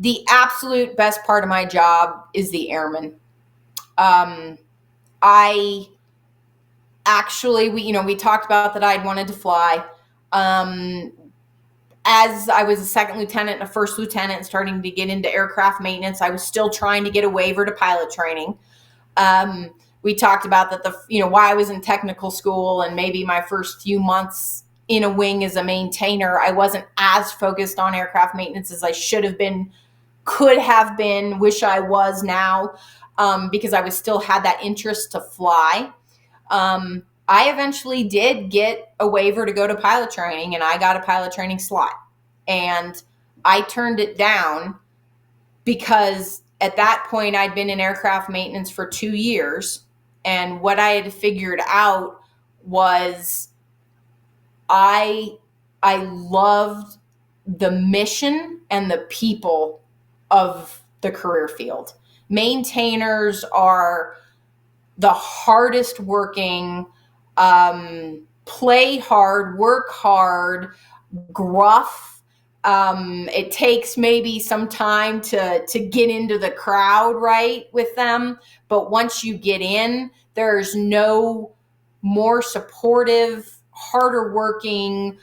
The absolute best part of my job is the airmen. I actually, we talked about that I'd wanted to fly. As I was a second lieutenant and a first lieutenant starting to get into aircraft maintenance, I was still trying to get a waiver to pilot training. We talked about that why I was in technical school and maybe my first few months in a wing as a maintainer, I wasn't as focused on aircraft maintenance as I should have been, could have been, wish I was now, because I was still had that interest to fly. I eventually did get a waiver to go to pilot training, and I got a pilot training slot. And I turned it down because at that point I'd been in aircraft maintenance for 2 years. And what I had figured out was I loved the mission and the people of the career field. Maintainers are the hardest working, play hard, work hard, gruff. It takes maybe some time to get into the crowd, right, with them. But once you get in, there's no more supportive, harder working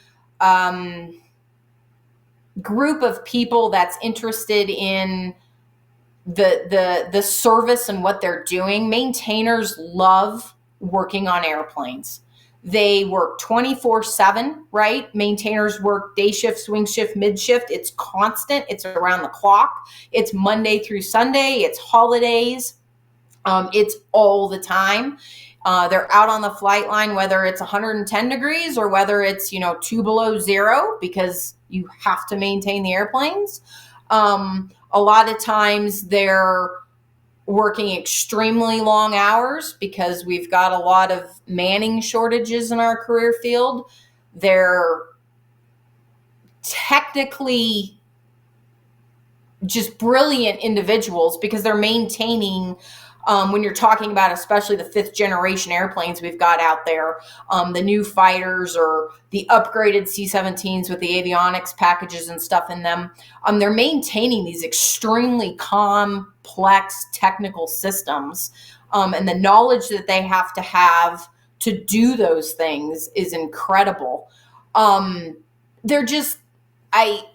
group of people that's interested in the service and what they're doing. Maintainers love working on airplanes. They work 24/7, right? Maintainers work day shift, swing shift, mid shift. It's constant. It's around the clock. It's Monday through Sunday. It's holidays. It's all the time. They're out on the flight line, whether it's 110 degrees or whether it's, 2 below zero, because you have to maintain the airplanes. A lot of times they're working extremely long hours because we've got a lot of manning shortages in our career field. They're technically just brilliant individuals because they're maintaining, when you're talking about especially the 5th generation airplanes we've got out there, the new fighters or the upgraded C-17s with the avionics packages and stuff in them, they're maintaining these extremely complex technical systems, and the knowledge that they have to do those things is incredible. They're just,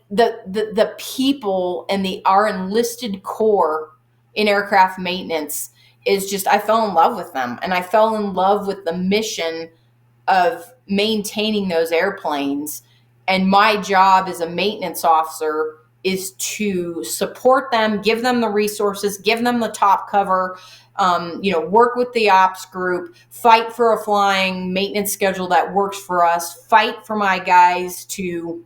the people and our enlisted corps in aircraft maintenance is just, I fell in love with them, and I fell in love with the mission of maintaining those airplanes. And my job as a maintenance officer is to support them, give them the resources, give them the top cover, work with the ops group, fight for a flying maintenance schedule that works for us, fight for my guys to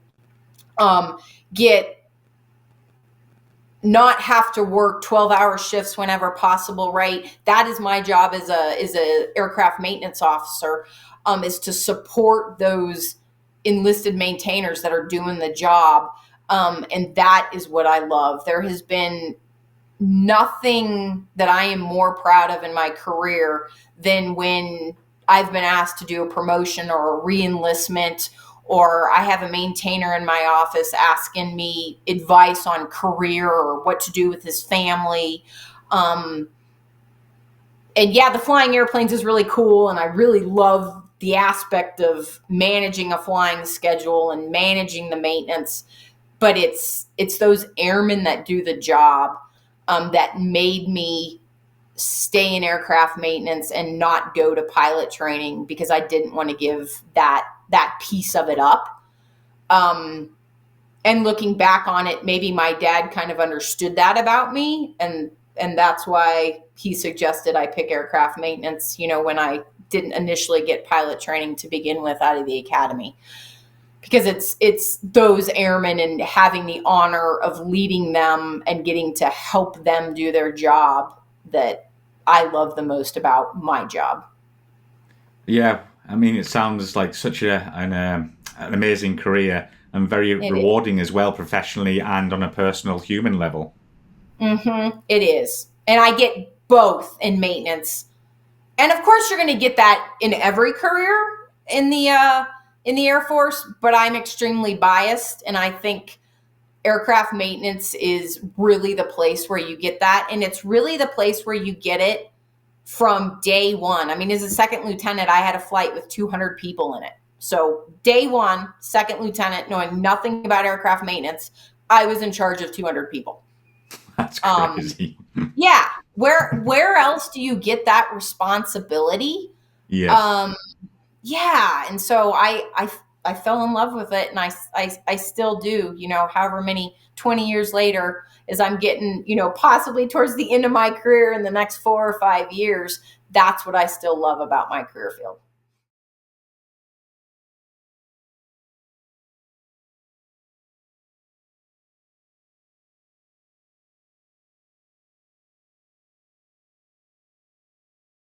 not have to work 12-hour shifts whenever possible, right? That is my job as a aircraft maintenance officer, is to support those enlisted maintainers that are doing the job. And that is what I love. There has been nothing that I am more proud of in my career than when I've been asked to do a promotion or a re-enlistment, or I have a maintainer in my office asking me advice on career or what to do with his family. And yeah, the flying airplanes is really cool, and I really love the aspect of managing a flying schedule and managing the maintenance. But it's those airmen that do the job that made me stay in aircraft maintenance and not go to pilot training, because I didn't want to give that piece of it up. And looking back on it, maybe my dad kind of understood that about me, and that's why he suggested I pick aircraft maintenance, when I didn't initially get pilot training to begin with out of the academy. Because it's those airmen and having the honor of leading them and getting to help them do their job that I love the most about my job. Yeah, I mean, it sounds like such an amazing career, and very rewarding as well, professionally and on a personal human level. Mm-hmm. It is. And I get both in maintenance. And of course, you're going to get that in every career in the Air Force, but I'm extremely biased, and I think aircraft maintenance is really the place where you get that. And it's really the place where you get it from day one. I mean, as a second lieutenant, I had a flight with 200 people in it. So day one, second lieutenant, knowing nothing about aircraft maintenance, I was in charge of 200 people. That's crazy. Yeah. Where else do you get that responsibility? Yes. Yeah. And so I fell in love with it, and I still do, however many 20 years later, as I'm getting, possibly towards the end of my career in the next 4 or 5 years, that's what I still love about my career field.